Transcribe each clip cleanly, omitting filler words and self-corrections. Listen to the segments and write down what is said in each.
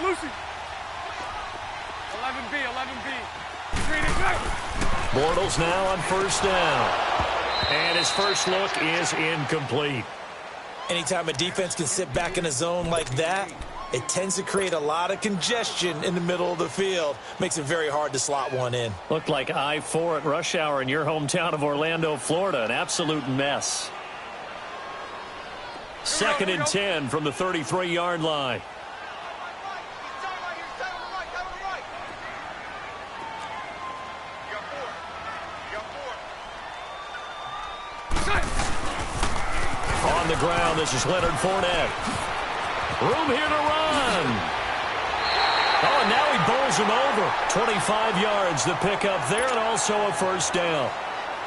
Lucy. 11B. Bortles now on first down. And his first look is incomplete. Anytime a defense can sit back in a zone like that, it tends to create a lot of congestion in the middle of the field. Makes it very hard to slot one in. Looked like I-4 at rush hour in your hometown of Orlando, Florida. An absolute mess. 2nd and 10 from the 33-yard line. On the ground, this is Leonard Fournette. Room here to run. Oh, and now he bowls him over. 25 yards the pickup there, and also a first down.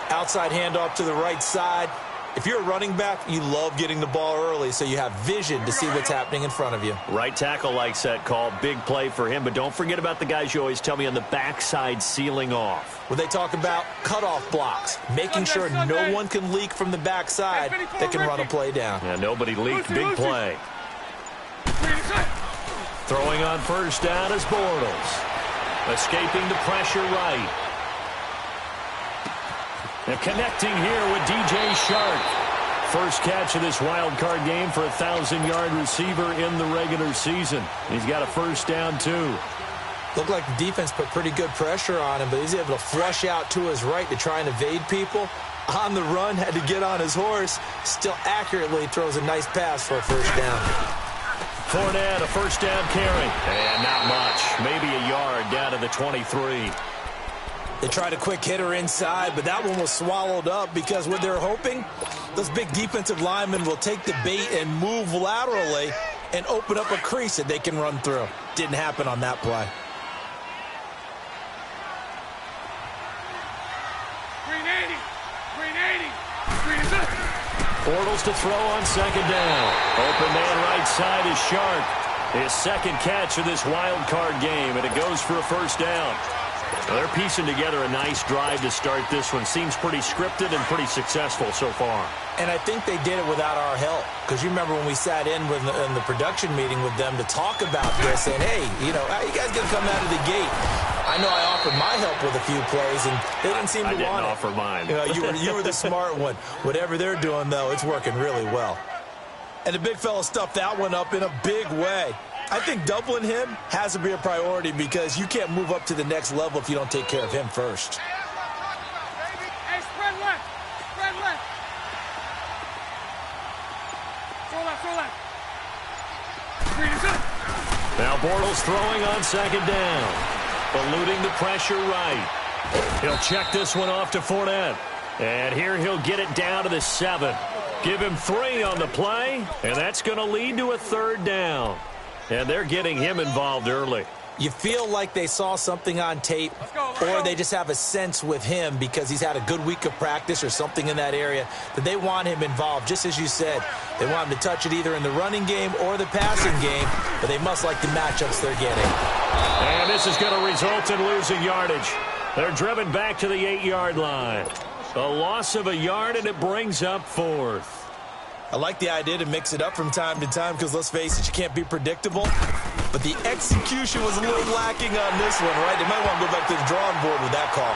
Outside handoff to the right side. If you're a running back, you love getting the ball early so you have vision to see what's happening in front of you. Right tackle likes that call. Big play for him, but don't forget about the guys you always tell me on the backside sealing off. When they talk about cutoff blocks, making sure no one can leak from the backside that can run a play down. Yeah, nobody leaked. Big play. Throwing on first down is Bortles. Escaping the pressure right. And connecting here with DJ Shark. First catch of this wild card game for a 1,000-yard receiver in the regular season. He's got a first down, too. Looked like the defense put pretty good pressure on him, but he's able to flush out to his right to try and evade people. On the run, had to get on his horse. Still accurately throws a nice pass for a first down. Fournette, a first down carry. And not much. Maybe a yard down to the 23. They tried a quick hitter inside, but that one was swallowed up because what they're hoping, those big defensive linemen will take the bait and move laterally and open up a crease that they can run through. Didn't happen on that play. Bortles to throw on second down. Open man right side is Sharp. His second catch of this wild card game, and it goes for a first down. Well, they're piecing together a nice drive to start this one. Seems pretty scripted and pretty successful so far. And I think they did it without our help. Because you remember when we sat in the production meeting with them to talk about this, and hey, you know, how you guys going to come out of the gate? I know I offered my help with a few plays, and they didn't seem to want it. I didn't offer mine. You were the smart one. Whatever they're doing, though, it's working really well. And the big fella stuffed that one up in a big way. I think doubling him has to be a priority because you can't move up to the next level if you don't take care of him first. Hey, spread left. Now Bortles throwing on second down. Eluding the pressure right. He'll check this one off to Fournette. And here he'll get it down to the 7. Give him 3 on the play, and that's going to lead to a third down. And they're getting him involved early. You feel like they saw something on tape, or they just have a sense with him because he's had a good week of practice or something in that area that they want him involved. Just as you said, they want him to touch it either in the running game or the passing game, but they must like the matchups they're getting. And this is going to result in losing yardage. They're driven back to the 8-yard line. A loss of a yard, and it brings up 4th. I like the idea to mix it up from time to time because, let's face it, you can't be predictable. But the execution was a little lacking on this one, right? They might want to go back to the drawing board with that call.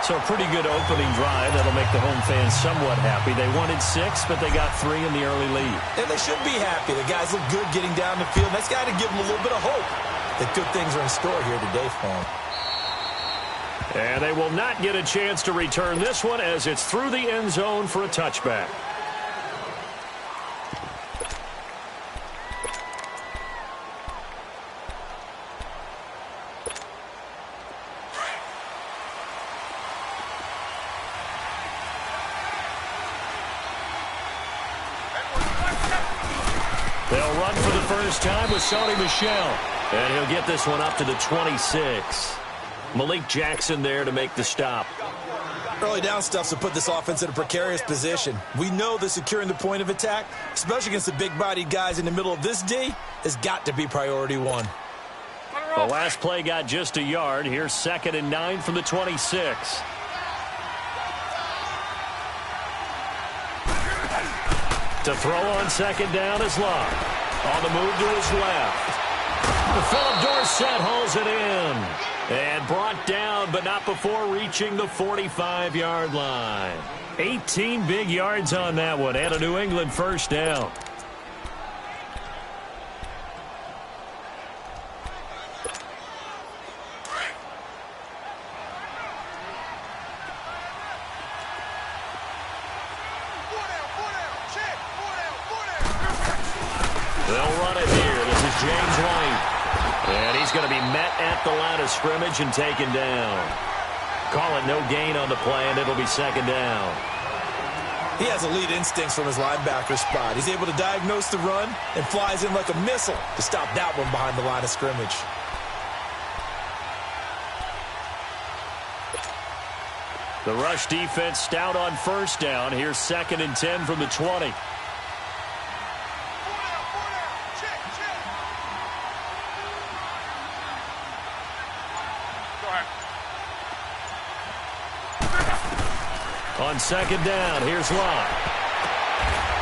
So a pretty good opening drive. That'll make the home fans somewhat happy. They wanted 6, but they got 3 in the early lead. And they should be happy. The guys look good getting down the field. That's got to give them a little bit of hope that good things are in store here today for them. And they will not get a chance to return this one as it's through the end zone for a touchback. They'll run for the first time with Sony Michel. And he'll get this one up to the 26. Malik Jackson there to make the stop. Early down stuff to put this offense in a precarious position. We know that securing the point of attack, especially against the big-bodied guys in the middle of this D, has got to be priority 1. The last play got just a yard. Here's 2nd and 9 from the 26. To throw on second down is Love. On the move to his left. Philip Dorsett hauls it in. And brought down, but not before reaching the 45-yard line. 18 big yards on that one, and a New England first down. They'll run it here. This is James White. And he's going to be met at the line of scrimmage and taken down. Call it no gain on the play, and it'll be second down. He has elite instincts from his linebacker spot. He's able to diagnose the run and flies in like a missile to stop that one behind the line of scrimmage. The rush defense stout on first down. Here's 2nd and 10 from the 20. On second down, here's Love.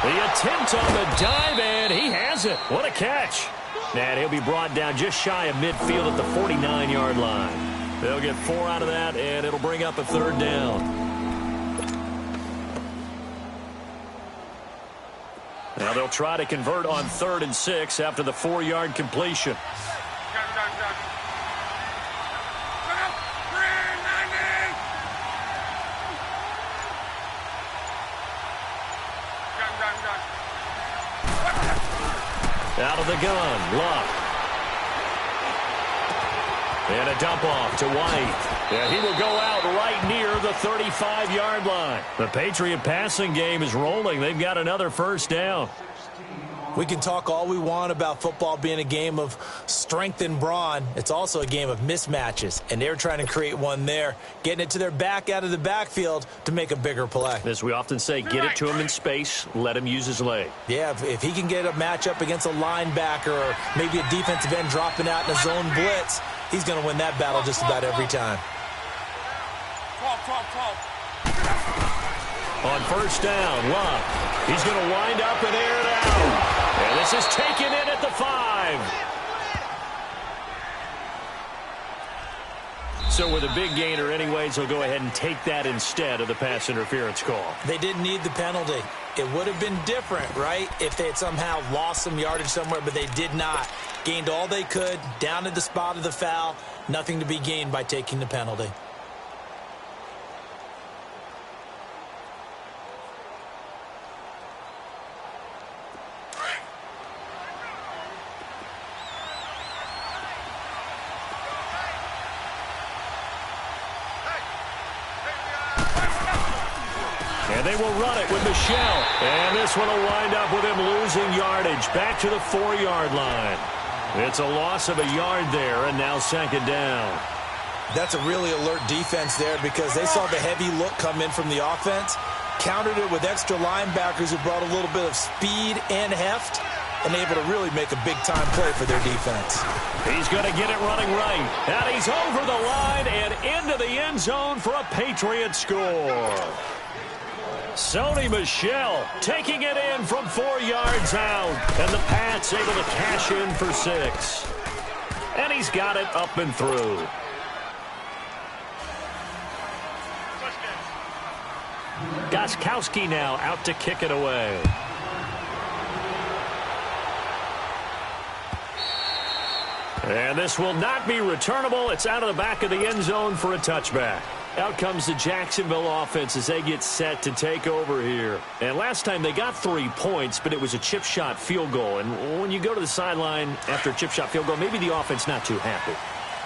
The attempt on the dive, and he has it. What a catch. And he'll be brought down just shy of midfield at the 49-yard line. They'll get 4 out of that, and it'll bring up a 3rd down. Now they'll try to convert on 3rd and 6 after the 4-yard completion. Out of the gun, Luck. And a dump off to White. And he will go out right near the 35-yard line. The Patriot passing game is rolling. They've got another first down. We can talk all we want about football being a game of strength and brawn. It's also a game of mismatches, and they're trying to create one there, getting it to their back out of the backfield to make a bigger play. As we often say, get it to him in space, let him use his leg. Yeah, if he can get a matchup against a linebacker or maybe a defensive end dropping out in a zone blitz, he's going to win that battle just about every time. On first down, Love. He's going to wind up and air it out. And this is taken in at the 5. So with a big gainer anyways, he'll go ahead and take that instead of the pass interference call. They didn't need the penalty. It would have been different, right, if they had somehow lost some yardage somewhere, but they did not. Gained all they could, down at the spot of the foul. Nothing to be gained by taking the penalty. And they will run it with Michelle. And this one will wind up with him losing yardage back to the 4-yard line. It's a loss of a yard there, and now second down. That's a really alert defense there because they saw the heavy look come in from the offense, countered it with extra linebackers who brought a little bit of speed and heft, and able to really make a big-time play for their defense. He's going to get it running right. And he's over the line and into the end zone for a Patriot score. Sony Michel taking it in from 4 yards out. And the Pats able to cash in for 6. And he's got it up and through. Gostkowski now out to kick it away. And this will not be returnable. It's out of the back of the end zone for a touchback. Out comes the Jacksonville offense as they get set to take over here. And last time they got 3 points, but it was a chip shot field goal. And when you go to the sideline after a chip shot field goal, maybe the offense not too happy.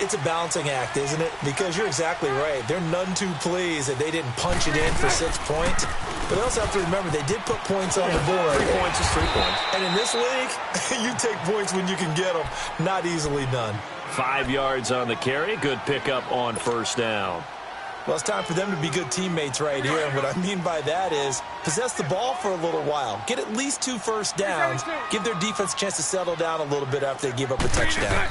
It's a balancing act, isn't it? Because you're exactly right. They're none too pleased that they didn't punch it in for 6 points. But they also have to remember they did put points on the board. 3 points is 3 points. And in this league, you take points when you can get them. Not easily done. 5 yards on the carry. Good pickup on first down. Well, it's time for them to be good teammates right here. And what I mean by that is possess the ball for a little while. Get at least 2 first downs. Give their defense a chance to settle down a little bit after they give up a touchdown.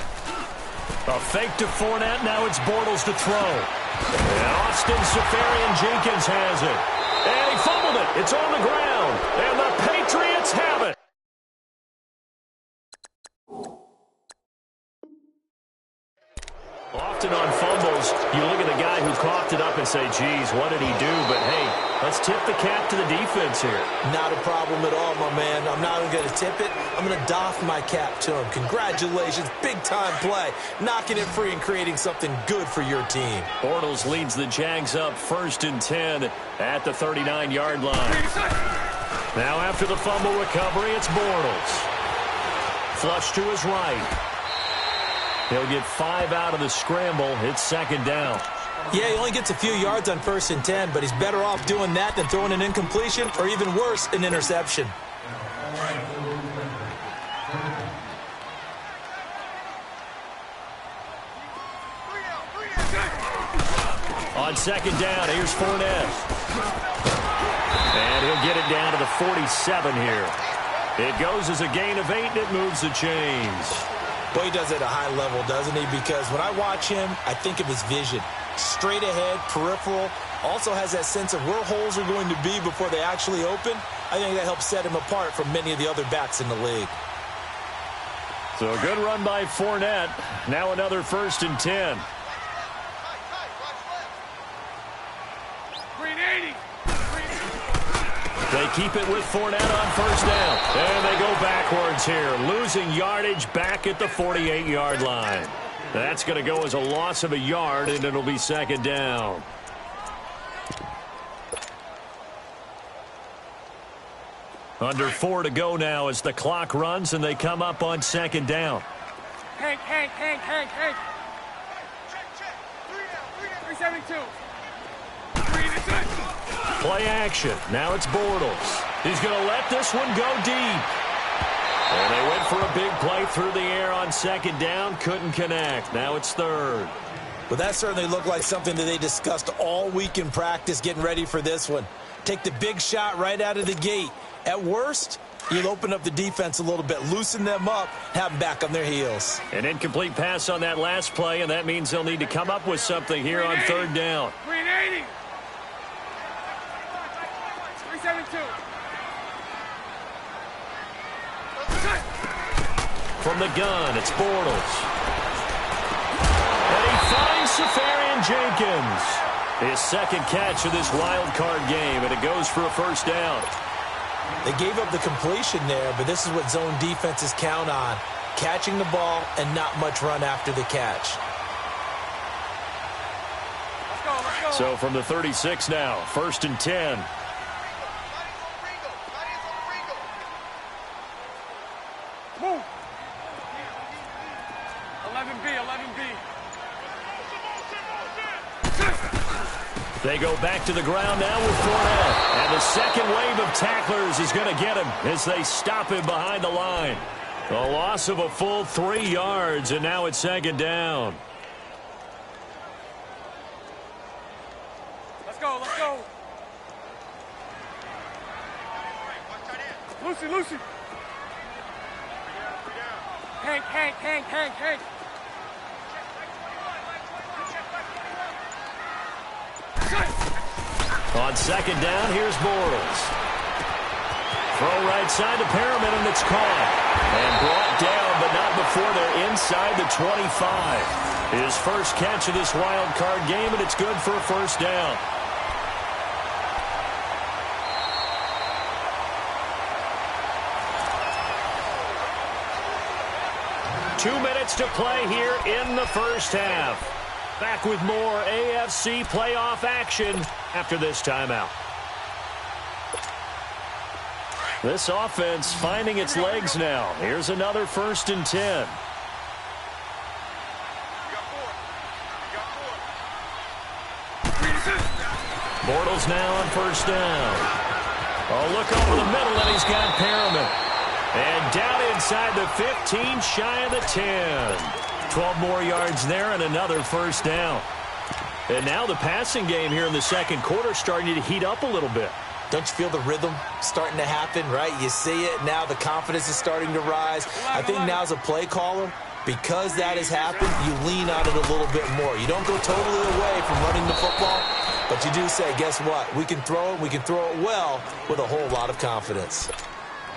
A fake to Fournette. Now it's Bortles to throw. And Austin Seferian-Jenkins has it. And he fumbled it. It's on the ground. And the Patriots have to say, geez, what did he do? But, hey, let's tip the cap to the defense here. Not a problem at all, my man. I'm not even going to tip it. I'm going to doff my cap to him. Congratulations. Big-time play. Knocking it free and creating something good for your team. Bortles leads the Jags up 1st and 10 at the 39-yard line. Now after the fumble recovery, it's Bortles. Flush to his right. He'll get 5 out of the scramble. It's 2nd down. Yeah, he only gets a few yards on 1st and 10, but he's better off doing that than throwing an incompletion or even worse, an interception. On 2nd down, here's Fournette. And he'll get it down to the 47 here. It goes as a gain of 8, and it moves the chains. Well, he does it at a high level, doesn't he? Because when I watch him, I think of his vision. Straight ahead, peripheral, also has that sense of where holes are going to be before they actually open. I think that helps set him apart from many of the other backs in the league. So a good run by Fournette. Now another 1st and 10. They keep it with Fournette on 1st down. And they go backwards here, losing yardage back at the 48-yard line. That's going to go as a loss of a yard, and it'll be 2nd down. Under 4 to go now as the clock runs, and they come up on 2nd down. Hank. 372. Play action. Now it's Bortles. He's going to let this one go deep. And they went for a big play through the air on 2nd down. Couldn't connect. Now it's 3rd. But that certainly looked like something that they discussed all week in practice, getting ready for this one. Take the big shot right out of the gate. At worst, you'll open up the defense a little bit, loosen them up, have them back on their heels. An incomplete pass on that last play, and that means they'll need to come up with something here on 3rd down. 380. 372. From the gun, it's Bortles. And he finds Safarian Jenkins. His 2nd catch of this wild card game, and it goes for a 1st down. They gave up the completion there, but this is what zone defenses count on. Catching the ball and not much run after the catch. Let's go. So from the 36 now, 1st and 10. Move. 11B. They go back to the ground now with Fournette. And the second wave of tacklers is going to get him as they stop him behind the line. A loss of a full 3 yards, and now it's 2nd down. Let's go. Lucy. Hank. On 2nd down, here's Bortles. Throw right side to Perriman, and it's caught. And brought down, but not before they're inside the 25. His first catch of this wild card game, and it's good for a 1st down. Two minutes to play here in the 1st half. Back with more AFC playoff action after this timeout. This offense finding its legs now. Here's another 1st and 10. Bortles now on 1st down. Oh, look over the middle, and he's got Perriman. And down inside the 15, shy of the 10. 12 more yards there and another 1st down. And now the passing game here in the 2nd quarter starting to heat up a little bit. Don't you feel the rhythm starting to happen, right? You see it. Now the confidence is starting to rise. I think now as a play caller, because that has happened, you lean on it a little bit more. You don't go totally away from running the football, but you do say, guess what? We can throw it. We can throw it well with a whole lot of confidence.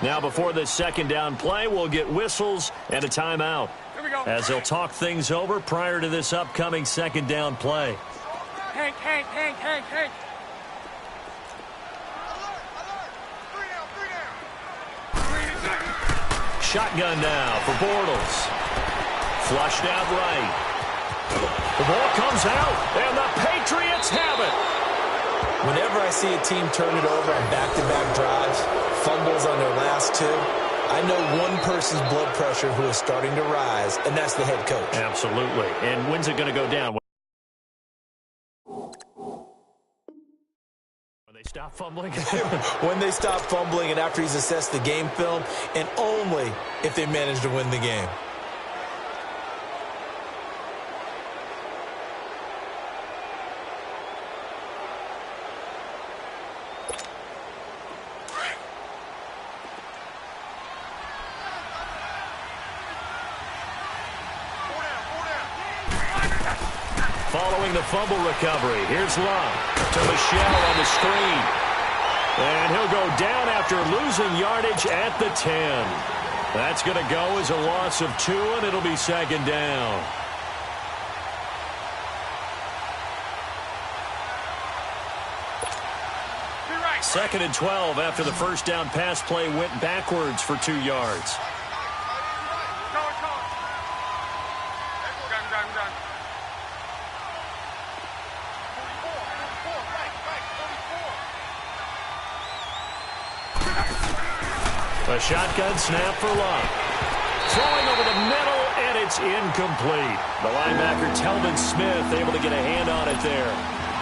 Now before this 2nd down play, we'll get whistles and a timeout. Here we go. As they'll talk things over prior to this upcoming 2nd down play. Hank. Shotgun now for Bortles. Flushed out right. The ball comes out, and the Patriots have it. Whenever I see a team turn it over on back-to-back drives, fumbles on their last two, I know one person's blood pressure who is starting to rise, and that's the head coach. Absolutely. And when's it going to go down? When they stop fumbling? When they stop fumbling and after he's assessed the game film, and only if they manage to win the game. Following the fumble recovery, here's Love to Michelle on the screen. And he'll go down after losing yardage at the 10. That's going to go as a loss of 2, and it'll be second down. Second and 12 after the first down pass play went backwards for 2 yards. A shotgun snap for Love. Throwing over the middle, and it's incomplete. The linebacker, Telvin Smith, able to get a hand on it there.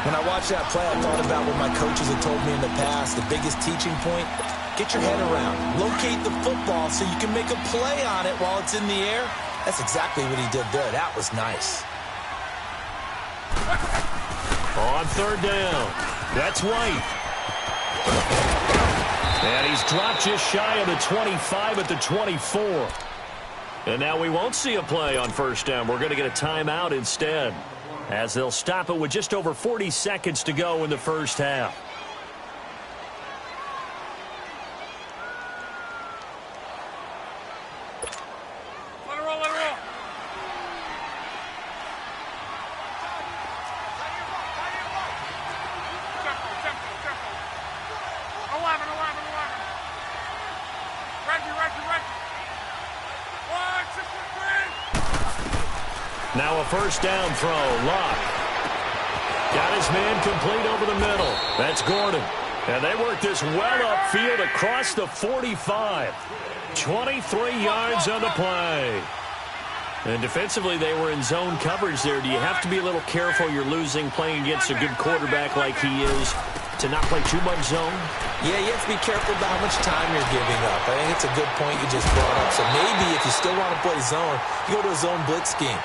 When I watched that play, I thought about what my coaches had told me in the past. The biggest teaching point, get your head around. Locate the football so you can make a play on it while it's in the air. That's exactly what he did there. That was nice. On third down, that's White. And he's dropped just shy of the 25 at the 24. And now we won't see a play on first down. We're going to get a timeout instead, as they'll stop it with just over 40 seconds to go in the first half. Let it roll. Tempo. 11. Reggie. 1, 6, 3. Now a first down throw. Locke got his man complete over the middle. That's Gordon. And they work this well upfield across the 45. 23 yards on the play. And defensively, they were in zone coverage there. Do you have to be a little careful? You're losing playing against a good quarterback like he is to not play too much zone? Yeah, you have to be careful about how much time you're giving up. I think it's a good point you just brought up. So maybe if you still want to play zone, you go to a zone blitz scheme.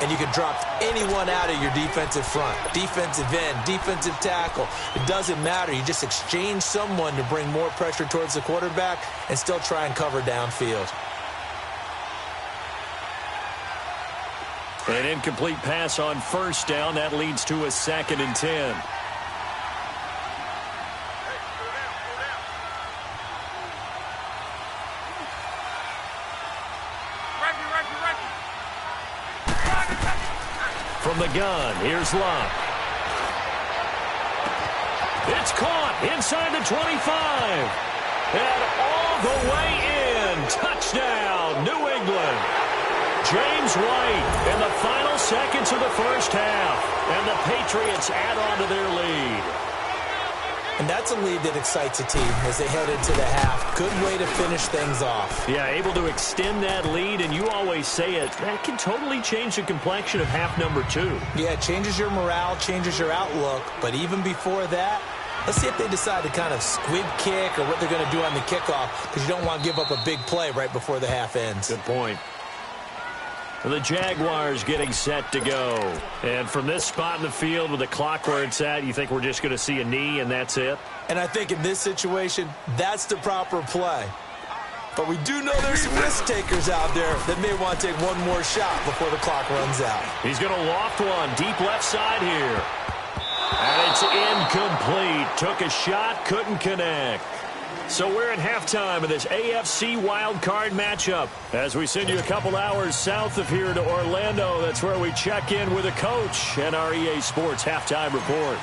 And you can drop anyone out of your defensive front. Defensive end, defensive tackle. It doesn't matter. You just exchange someone to bring more pressure towards the quarterback and still try and cover downfield. An incomplete pass on first down. That leads to a 2nd and 10. From the gun, here's Locke. It's caught inside the 25. And all the way in. Touchdown, New England. James White in the final seconds of the first half. And the Patriots add on to their lead. And that's a lead that excites a team as they head into the half. Good way to finish things off. Yeah, able to extend that lead, and you always say it, that can totally change the complexion of half number 2. Yeah, it changes your morale, changes your outlook. But even before that, let's see if they decide to kind of squib kick or what they're going to do on the kickoff, because you don't want to give up a big play right before the half ends. Good point. The Jaguars getting set to go. And from this spot in the field with the clock where it's at, you think we're just going to see a knee and that's it? And I think in this situation, that's the proper play. But we do know there's some risk takers out there that may want to take one more shot before the clock runs out. He's going to loft one deep left side here. And it's incomplete. Took a shot, couldn't connect. So we're at halftime of this AFC wildcard matchup. As we send you a couple hours south of here to Orlando, that's where we check in with a coach and our EA Sports halftime report.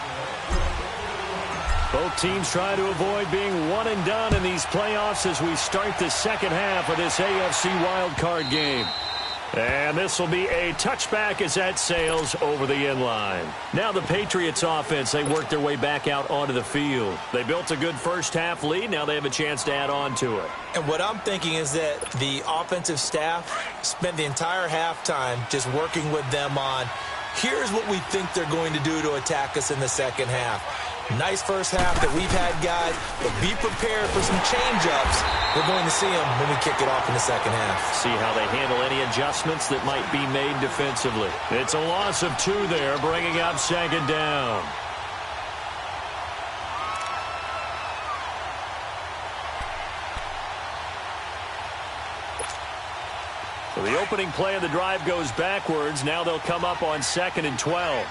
Both teams try to avoid being one and done in these playoffs as we start the second half of this AFC wildcard game. And this will be a touchback as that sails over the inline. Now the Patriots offense, they work their way back out onto the field. They built a good first half lead. Now they have a chance to add on to it. And what I'm thinking is that the offensive staff spent the entire halftime just working with them on, here's what we think they're going to do to attack us in the second half. Nice first half that we've had, guys, but be prepared for some change-ups. We're going to see them when we kick it off in the second half. See how they handle any adjustments that might be made defensively. It's a loss of 2 there, bringing up second down. So the opening play of the drive goes backwards. Now they'll come up on 2nd and 12.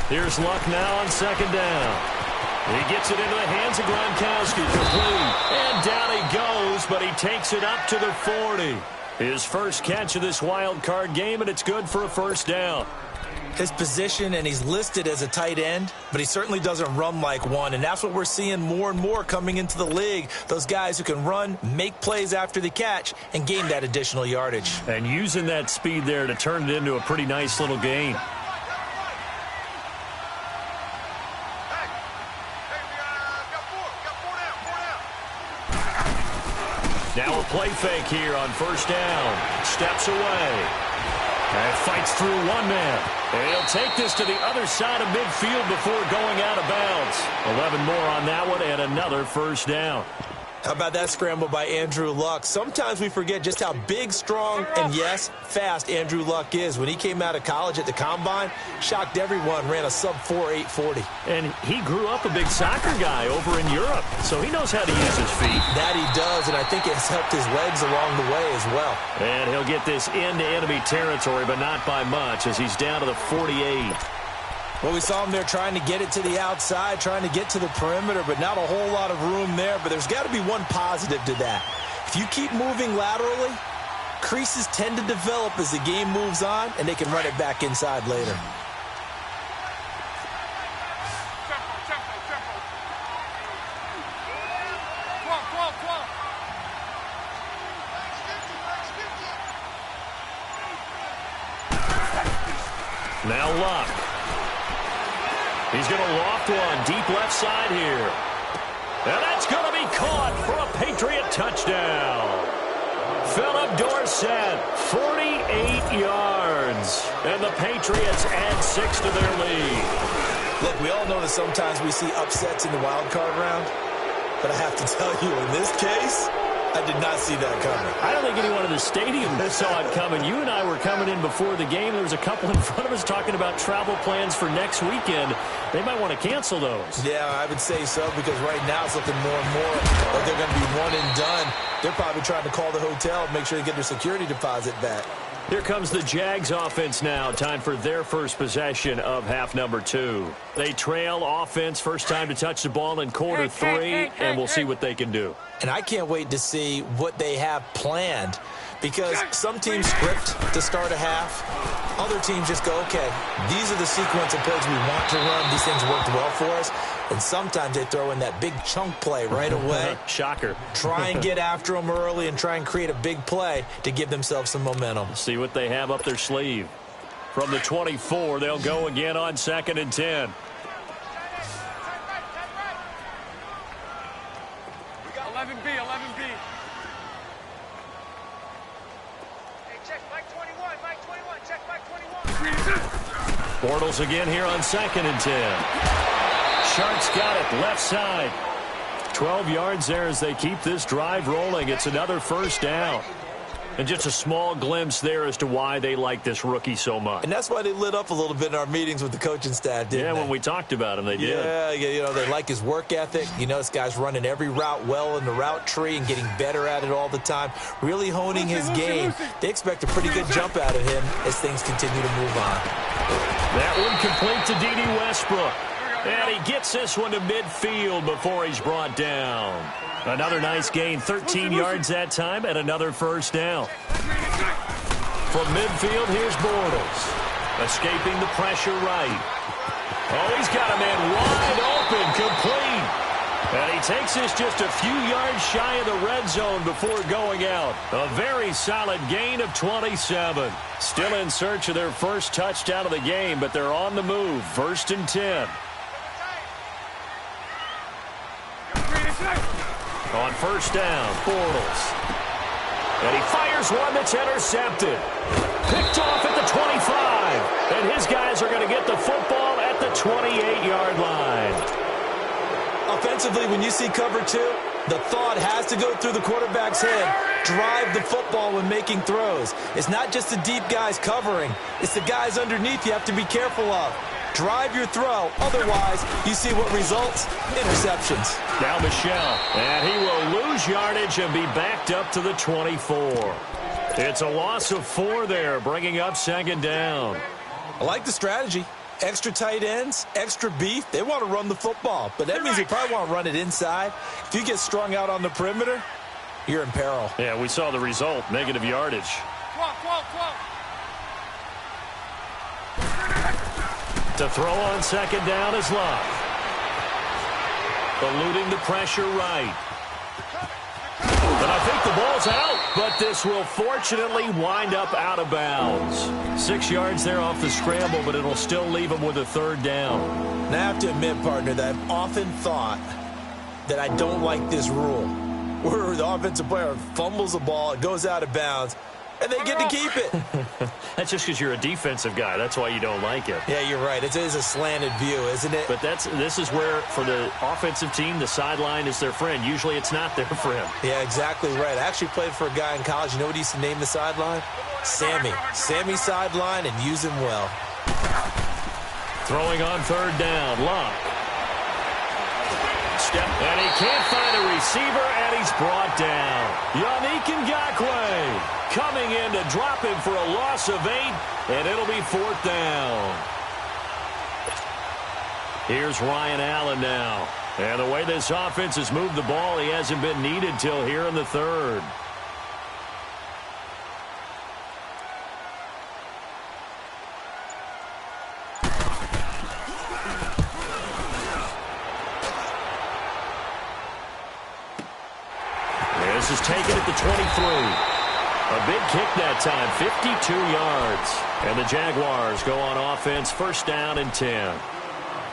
Here's Luck now on 2nd down. He gets it into the hands of Gronkowski, complete. And down he goes, but he takes it up to the 40. His first catch of this wild card game, and it's good for a first down. His position, and he's listed as a tight end, but he certainly doesn't run like one, and that's what we're seeing more and more coming into the league. Those guys who can run, make plays after the catch, and gain that additional yardage. And using that speed there to turn it into a pretty nice little gain. Now a play fake here on first down. Steps away. And fights through one man. And he'll take this to the other side of midfield before going out of bounds. 11 more on that one and another first down. How about that scramble by Andrew Luck? Sometimes we forget just how big, strong, and, yes, fast Andrew Luck is. When he came out of college at the Combine, shocked everyone, ran a sub-4 840. And he grew up a big soccer guy over in Europe, so he knows how to use his feet. That he does, and I think it's helped his legs along the way as well. And he'll get this into enemy territory, but not by much, as he's down to the 48. Well, we saw him there trying to get it to the outside, trying to get to the perimeter, but not a whole lot of room there. But there's got to be one positive to that. If you keep moving laterally, creases tend to develop as the game moves on, and they can run it back inside later. Now Luck. He's going to loft one deep left side here. And that's going to be caught for a Patriot touchdown. Philip Dorsett, 48 yards. And the Patriots add 6 to their lead. Look, we all know that sometimes we see upsets in the wild card round. But I have to tell you, in this case, I did not see that coming. I don't think anyone in the stadium saw it coming. You and I were coming in before the game. There was a couple in front of us talking about travel plans for next weekend. They might want to cancel those. Yeah, I would say so, because right now it's looking more and more like they're going to be one and done. They're probably trying to call the hotel and make sure they get their security deposit back. Here comes the Jags offense now. Time for their first possession of half number 2. They trail offense, first time to touch the ball in quarter 3, and we'll see what they can do. And I can't wait to see what they have planned, because some teams script to start a half. Other teams just go, okay, these are the sequence of plays we want to run. These things worked well for us. And sometimes they throw in that big chunk play right away. Shocker. Try and get after them early and try and create a big play to give themselves some momentum. See what they have up their sleeve. From the 24, they'll go again on 2nd and 10. 11B, 11B. Hey, check Mike 21, Mike 21, check Mike 21. Bortles again here on 2nd and 10. Sharks got it, left side. 12 yards there as they keep this drive rolling. It's another first down. And just a small glimpse there as to why they like this rookie so much. And that's why they lit up a little bit in our meetings with the coaching staff, didn't they? Yeah, when we talked about him, they did. Yeah, you know, they like his work ethic. You know, this guy's running every route well in the route tree and getting better at it all the time. Really honing his game. They expect a pretty good jump out of him as things continue to move on. That one complete to D.D. Westbrook. And he gets this one to midfield before he's brought down. Another nice gain, 13 yards that time, and another first down. From midfield, here's Bortles. Escaping the pressure right. Oh, he's got a man wide open, complete. And he takes this just a few yards shy of the red zone before going out. A very solid gain of 27. Still in search of their first touchdown of the game, but they're on the move. 1st and 10. On first down, Bortles. And he fires one that's intercepted. Picked off at the 25. And his guys are going to get the football at the 28-yard line. Offensively, when you see cover 2, the thought has to go through the quarterback's head. Drive the football when making throws. It's not just the deep guys covering. It's the guys underneath you have to be careful of. Drive your throw. Otherwise, you see what results? Interceptions. Now Michelle, and he will lose yardage and be backed up to the 24. It's a loss of 4 there, bringing up 2nd down. I like the strategy. Extra tight ends, extra beef. They want to run the football, but that means they probably want to run it inside. If you get strung out on the perimeter, you're in peril. Yeah, we saw the result, negative yardage. To throw on 2nd down is Love. Eluding the pressure right. And I think the ball's out, but this will fortunately wind up out of bounds. 6 yards there off the scramble, but it'll still leave him with a 3rd down. And I have to admit, partner, that I've often thought that I don't like this rule, where the offensive player fumbles the ball, it goes out of bounds, and they get to keep it. That's just because you're a defensive guy. That's why you don't like it. Yeah, you're right. It is a slanted view, isn't it? But this is where, for the offensive team, the sideline is their friend. Usually it's not their friend. Yeah, exactly right. I actually played for a guy in college. You know what he used to name the sideline? Sammy. Sammy sideline, and use him well. Throwing on 3rd down. Love. Step, and he can't find a receiver, and he's brought down. Yannick Ngakoue coming in to drop him for a loss of 8, and it'll be 4th down. Here's Ryan Allen now. And the way this offense has moved the ball, he hasn't been needed till here in the 3rd. This is taken at the 23. A big kick that time, 52 yards. And the Jaguars go on offense, 1st down and 10.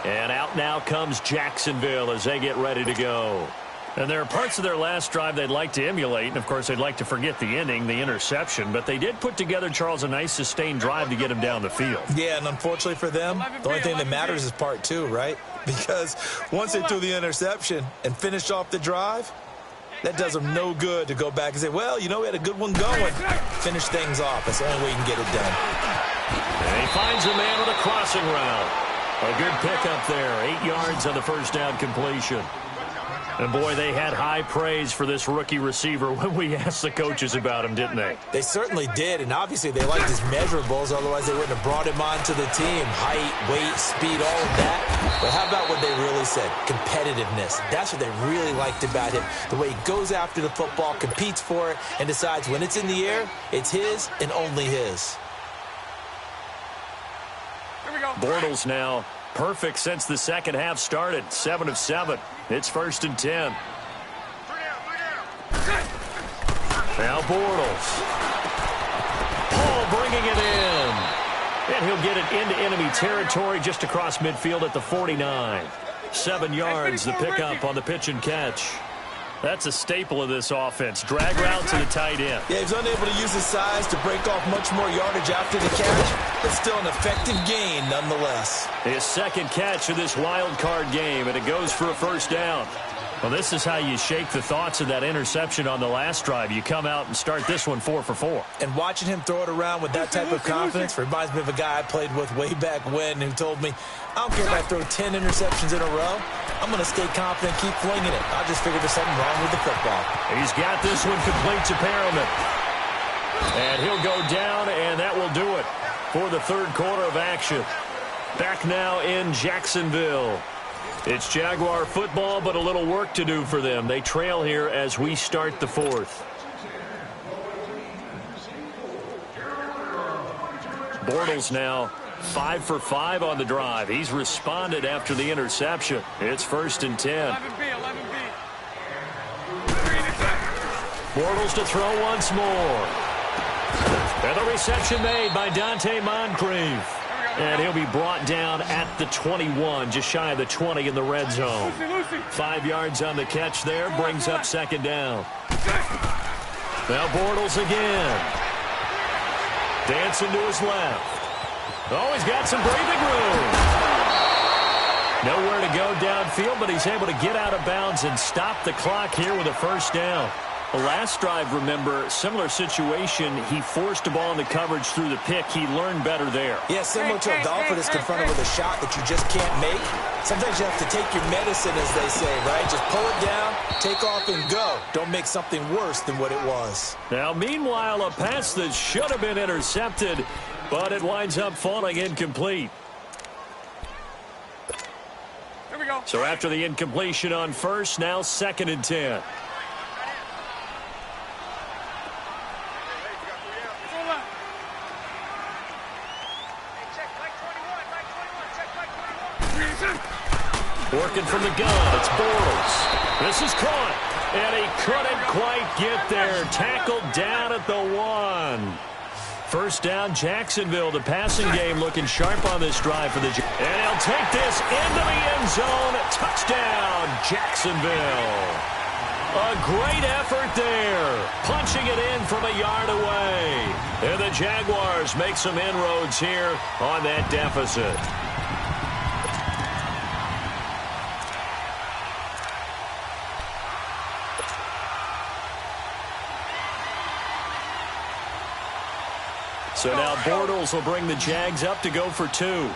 And out now comes Jacksonville as they get ready to go. And there are parts of their last drive they'd like to emulate. And, of course, they'd like to forget the ending, the interception. But they did put together, Charles, a nice sustained drive to get him down the field. Yeah, and unfortunately for them, the only thing that matters is part 2, right? Because once they threw the interception and finished off the drive, that does them no good to go back and say, well, you know, we had a good one going. Finish things off. That's the only way you can get it done. And he finds a man with a crossing route. A good pickup there. 8 yards on the 1st down completion. And, boy, they had high praise for this rookie receiver when we asked the coaches about him, didn't they? They certainly did, and obviously they liked his measurables. Otherwise, they wouldn't have brought him onto the team. Height, weight, speed, all of that. But how about what they really said? Competitiveness. That's what they really liked about him. The way he goes after the football, competes for it, and decides when it's in the air, it's his and only his. Here we go. Bortles now perfect since the 2nd half started. 7 of 7. It's 1st and 10. Now Bortles. Paul bringing it in. And he'll get it into enemy territory just across midfield at the 49. 7 yards, the pickup on the pitch and catch. That's a staple of this offense. Drag route to the tight end. Yeah, he's unable to use his size to break off much more yardage after the catch, but still an effective gain nonetheless. His 2nd catch of this wild card game, and it goes for a 1st down. Well, this is how you shake the thoughts of that interception on the last drive. You come out and start this one 4 for 4. And watching him throw it around with that type of confidence reminds me of a guy I played with way back when who told me, I don't care if I throw 10 interceptions in a row. I'm going to stay confident, keep flinging it. I just figured there's something wrong with the football. He's got this one complete to Perriman. And he'll go down, and that will do it for the 3rd quarter of action. Back now in Jacksonville. It's Jaguar football, but a little work to do for them. They trail here as we start the fourth. Bortles now 5 for 5 on the drive. He's responded after the interception. It's 1st and 10. 11B. Bortles to throw once more. And the reception made by Dante Moncrief. And he'll be brought down at the 21, just shy of the 20 in the red zone. 5 yards on the catch there, brings up 2nd down. Now Bortles again. Dancing to his left. Oh, he's got some breathing room. Nowhere to go downfield, but he's able to get out of bounds and stop the clock here with a 1st down. The last drive, remember, similar situation. He forced the ball into coverage through the pick. He learned better there. Yeah, similar to a golfer that's confronted with a shot that you just can't make. Sometimes you have to take your medicine, as they say, right? Just pull it down, take off, and go. Don't make something worse than what it was. Now, meanwhile, a pass that should have been intercepted, but it winds up falling incomplete. Here we go. So after the incompletion on 1st, now 2nd and 10. Working from the gun, it's Bortles. This is caught, and he couldn't quite get there. Tackled down at the 1. 1st down, Jacksonville. The passing game looking sharp on this drive for the Jags. And he'll take this into the end zone. Touchdown, Jacksonville. A great effort there. Punching it in from a yard away. And the Jaguars make some inroads here on that deficit. So now Bortles will bring the Jags up to go for 2.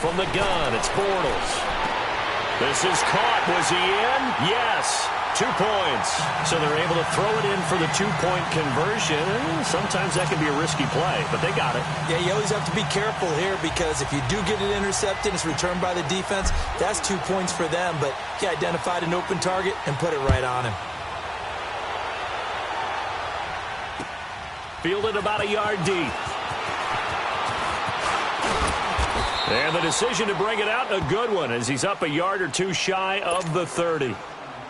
From the gun, it's Bortles. This is caught. Was he in? Yes. 2 points. So they're able to throw it in for the 2-point conversion. Sometimes that can be a risky play, but they got it. Yeah, you always have to be careful here because if you do get it intercepted, it's returned by the defense. That's 2 points for them, but he identified an open target and put it right on him. Fielded about a yard deep. And the decision to bring it out, a good one, as he's up a yard or 2 shy of the 30.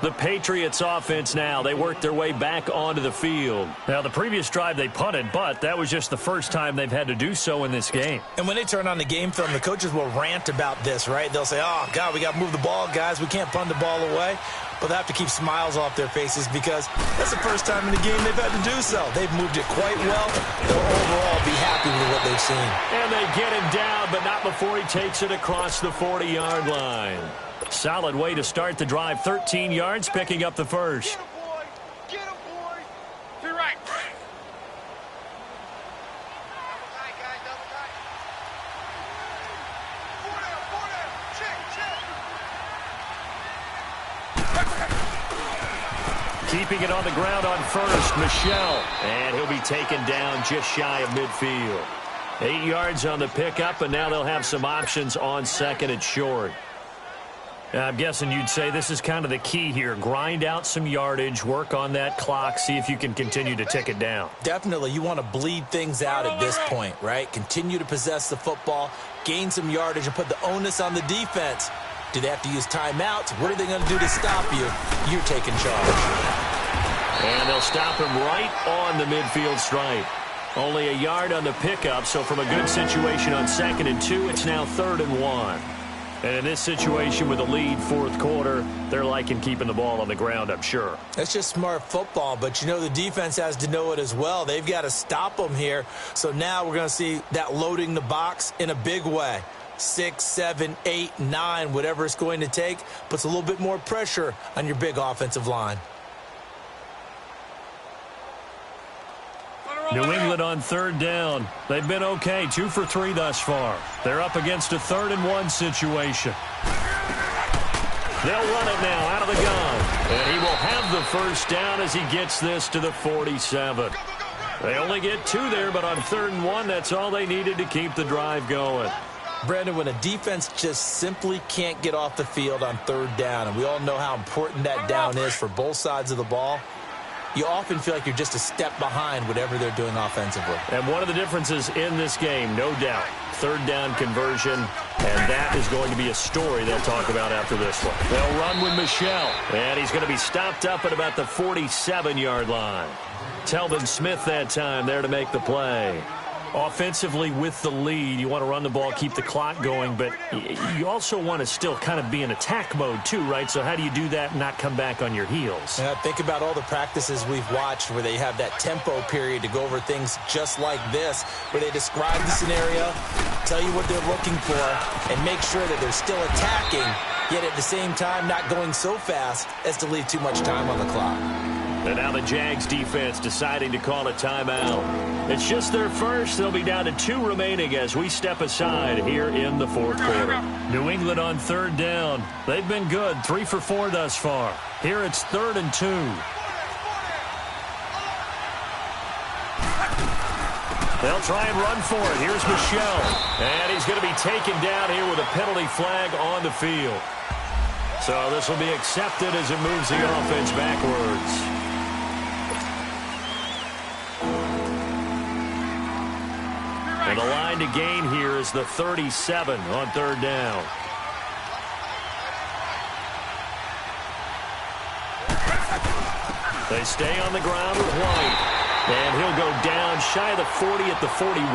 The Patriots offense now, they worked their way back onto the field. Now, the previous drive they punted, but that was just the first time they've had to do so in this game. And when they turn on the game film, the coaches will rant about this, right? They'll say, oh, God, we got to move the ball, guys. We can't punt the ball away. But they have to keep smiles off their faces because that's the first time in the game they've had to do so. They've moved it quite well. They'll overall be happy with what they've seen. And they get him down, but not before he takes it across the 40-yard line. Solid way to start the drive. 13 yards, picking up the 1st. Get him, boy. Get him, boy. To your right. Double tight, guys. Double tight. 4 down. Check. Keeping it on the ground on 1st, Michel. And he'll be taken down just shy of midfield. 8 yards on the pickup, and now they'll have some options on 2nd and short. I'm guessing you'd say this is kind of the key here. Grind out some yardage, work on that clock, see if you can continue to tick it down. Definitely. You want to bleed things out at this point, right? Continue to possess the football, gain some yardage, and put the onus on the defense. Do they have to use timeouts? What are they going to do to stop you? You're taking charge. And they'll stop him right on the midfield stripe. Only a yard on the pickup, so from a good situation on 2nd and 2, it's now 3rd and 1. And in this situation with a lead 4th quarter, they're liking keeping the ball on the ground, I'm sure. That's just smart football, but you know the defense has to know it as well. They've got to stop them here. So now we're going to see that loading the box in a big way. 6, 7, 8, 9, whatever it's going to take, puts a little bit more pressure on your big offensive line. New England on 3rd down. They've been okay, 2 for 3 thus far. They're up against a 3rd and 1 situation. They'll run it now out of the gun. And he will have the 1st down as he gets this to the 47. They only get 2 there, but on 3rd and 1, that's all they needed to keep the drive going. Brandon, when a defense just simply can't get off the field on 3rd down, and we all know how important that down is for both sides of the ball, you often feel like you're just a step behind whatever they're doing offensively. And one of the differences in this game, no doubt, 3rd down conversion, and that is going to be a story they'll talk about after this one. They'll run with Michel, and he's going to be stopped up at about the 47-yard line. Telvin Smith that time there to make the play. Offensively with the lead, you want to run the ball, keep the clock going, but you also want to still kind of be in attack mode too, right? So how do you do that and not come back on your heels? Yeah, think about all the practices we've watched where they have that tempo period to go over things just like this, where they describe the scenario, tell you what they're looking for, and make sure that they're still attacking, yet at the same time not going so fast as to leave too much time on the clock. And now the Jags defense deciding to call a timeout. It's just their first. They'll be down to 2 remaining as we step aside here in the 4th quarter. New England on 3rd down. They've been good, 3 for 4 thus far. Here it's 3rd and 2. They'll try and run for it. Here's Michel. And he's going to be taken down here with a penalty flag on the field. So this will be accepted as it moves the offense backwards. And the line to gain here is the 37 on 3rd down. They stay on the ground with White. And he'll go down shy of the 40 at the 41.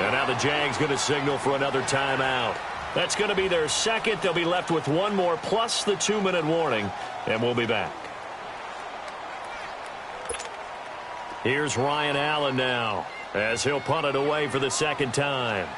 And now the Jags going to signal for another timeout. That's going to be their second. They'll be left with 1 more plus the 2-minute warning. And we'll be back. Here's Ryan Allen now, as he'll punt it away for the 2nd time.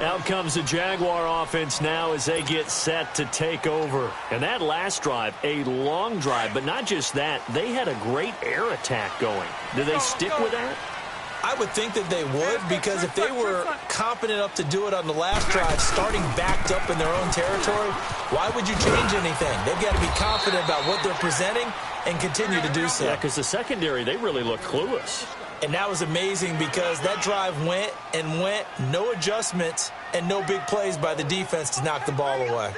Out comes the Jaguar offense now as they get set to take over. And that last drive, a long drive, but not just that, they had a great air attack going. Do they stick with that? I would think that they would, because if they were confident enough to do it on the last drive, starting backed up in their own territory, why would you change anything? They've got to be confident about what they're presenting and continue to do so. Yeah, because the secondary, they really look clueless. And that was amazing because that drive went and went, no adjustments and no big plays by the defense to knock the ball away.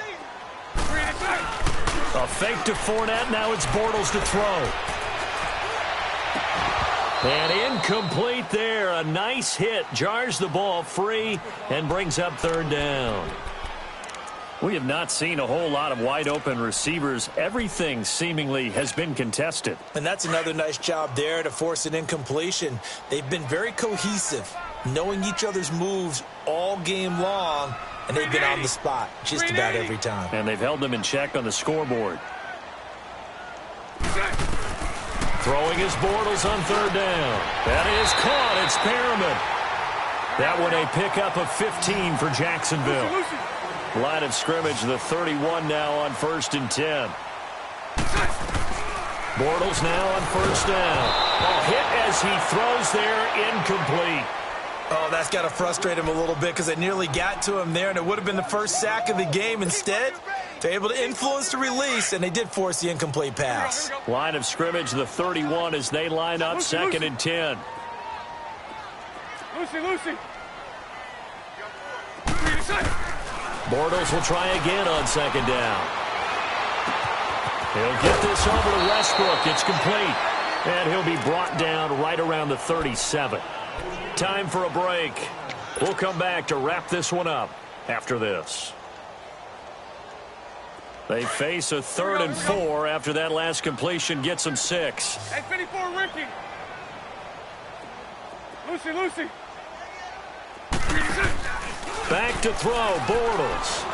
A fake to Fournette, now it's Bortles to throw. And incomplete there. A nice hit. Jars the ball free and brings up 3rd down. We have not seen a whole lot of wide-open receivers. Everything seemingly has been contested. And that's another nice job there to force an incompletion. They've been very cohesive, knowing each other's moves all game long, and they've been on the spot just about every time. And they've held them in check on the scoreboard. Throwing his Bortles on 3rd down. That is caught. It's Perriman. That one a pickup of 15 for Jacksonville. Line of scrimmage, the 31 now on 1st and 10. Bortles now on 1st down. A hit as he throws there, incomplete. Oh, that's got to frustrate him a little bit because they nearly got to him there, and it would have been the first sack of the game. Instead, they're able to influence the release, and they did force the incomplete pass. Line of scrimmage, the 31 as they line up 2nd and 10. Lucy. Bortles will try again on 2nd down. He'll get this over to Westbrook. It's complete. And he'll be brought down right around the 37. Time for a break. We'll come back to wrap this one up after this. They face a 3rd and 4 after that last completion gets them 6. Hey, 54, Ricky. Lucy. Back to throw, Bortles.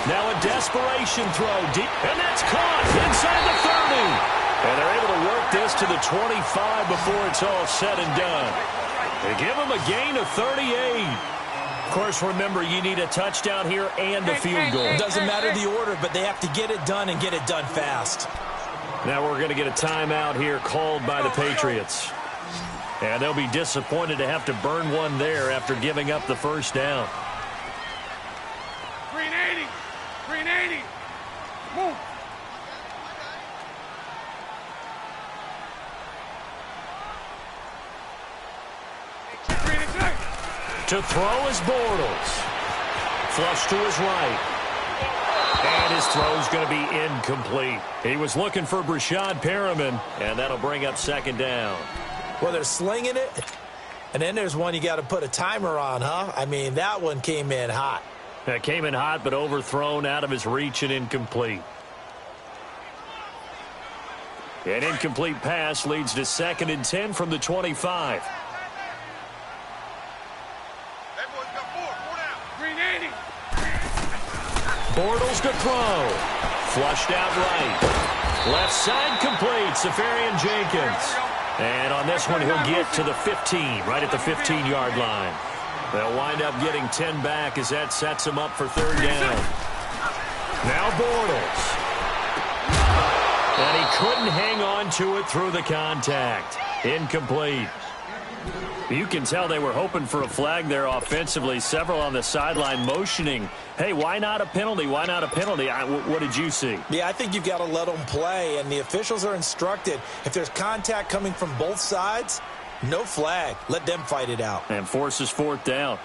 Now a desperation throw deep, and that's caught inside the 30. And they're able to work this to the 25 before it's all said and done. They give them a gain of 38. Of course, remember, you need a touchdown here and a field goal. It doesn't matter the order, but they have to get it done and get it done fast. Now we're going to get a timeout here called by the Patriots. And they'll be disappointed to have to burn one there after giving up the first down. Green 80. Green 80. Move. To throw is Bortles. Flush to his right. And his throw's going to be incomplete. He was looking for Brashad Perriman, and that'll bring up second down. Well, they're slinging it, and then there's one you got to put a timer on, huh? I mean, that one came in hot. That came in hot, but overthrown, out of his reach, and incomplete. An incomplete pass leads to 2nd and 10 from the 25. Bortles to throw. Flushed out right. Left side complete. Safarian Jenkins. And on this one, he'll get to the 15, right at the 15-yard line. They'll wind up getting 10 back as that sets them up for 3rd down. Now Bortles. And he couldn't hang on to it through the contact. Incomplete. You can tell they were hoping for a flag there offensively. Several on the sideline motioning, hey, why not a penalty? Why not a penalty? What did you see? Yeah, I think you've got to let them play, and the officials are instructed, if there's contact coming from both sides, no flag. Let them fight it out. And forces 4th down.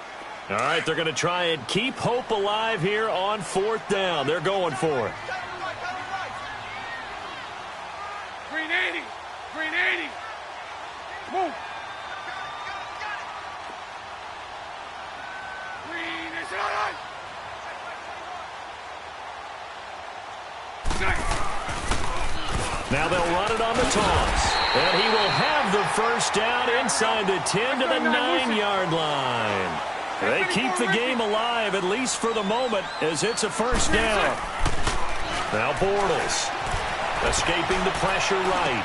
All right, they're going to try and keep hope alive here on 4th down. They're going for it. Green 80. Green 80. Move. Now they'll run it on the toss. And he will have the first down inside the 10 to the 9-yard line. They keep the game alive, at least for the moment, as it's a first down. Now Bortles escaping the pressure right.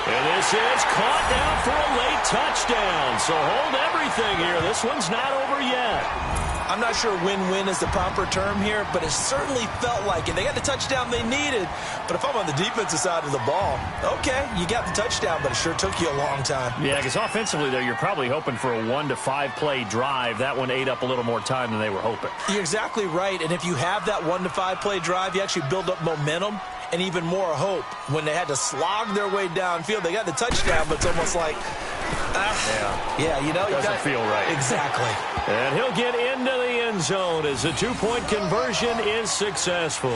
And this is caught down for a late touchdown. So hold everything here. This one's not over yet. I'm not sure win-win is the proper term here, but it certainly felt like it. They got the touchdown they needed, but if I'm on the defensive side of the ball, okay, you got the touchdown, but it sure took you a long time. Yeah, because offensively, though, you're probably hoping for a 1 to 5 play drive. That one ate up a little more time than they were hoping. You're exactly right, and if you have that 1 to 5 play drive, you actually build up momentum and even more hope. When they had to slog their way downfield, they got the touchdown, but it's almost like, yeah, you know, doesn't feel right. Exactly. And he'll get into the end zone as the 2-point conversion is successful.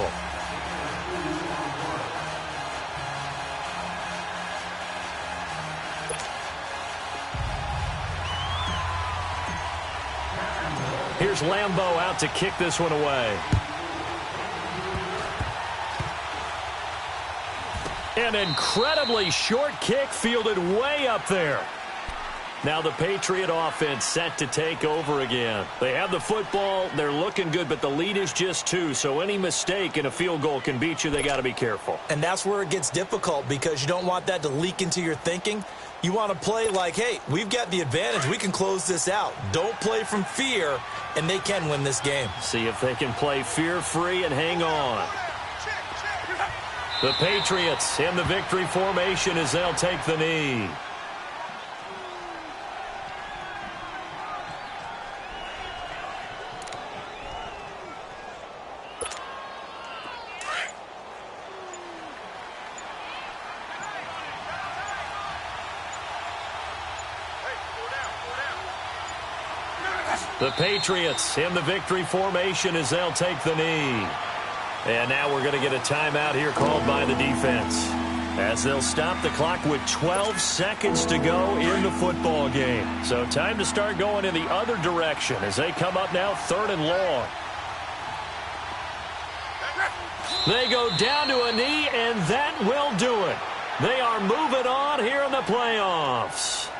Here's Lambeau out to kick this one away. An incredibly short kick fielded way up there. Now the Patriot offense set to take over again. They have the football. They're looking good, but the lead is just 2. So any mistake in a field goal can beat you. They got to be careful. And that's where it gets difficult because you don't want that to leak into your thinking. You want to play like, hey, we've got the advantage. We can close this out. Don't play from fear, and they can win this game. See if they can play fear-free and hang on. The Patriots in the victory formation as they'll take the knee. The Patriots in the victory formation as they'll take the knee. And now we're going to get a timeout here called by the defense, as they'll stop the clock with 12 seconds to go in the football game. So time to start going in the other direction as they come up now 3rd and long. They go down to a knee, and that will do it. They are moving on here in the playoffs.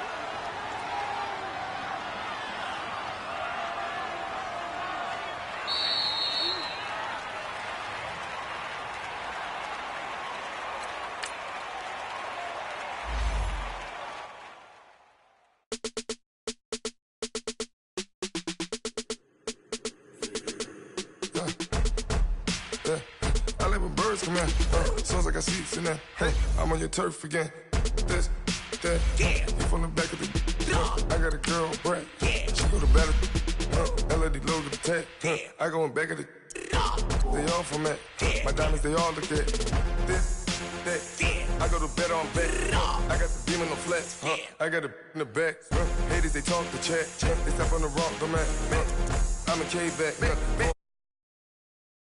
Sounds like I seats in there. Hey, I'm on your turf again. This, that. You from the back of the I got a girl, Brett. She go to battle. LED logo the tech. I go in back of the they all from that. My diamonds, they all look at this, that. I go to bed on back. I got the beam in the flex. I got it in the back. Haters, they talk the chat. They step on the rock, the man. I'm a K-back.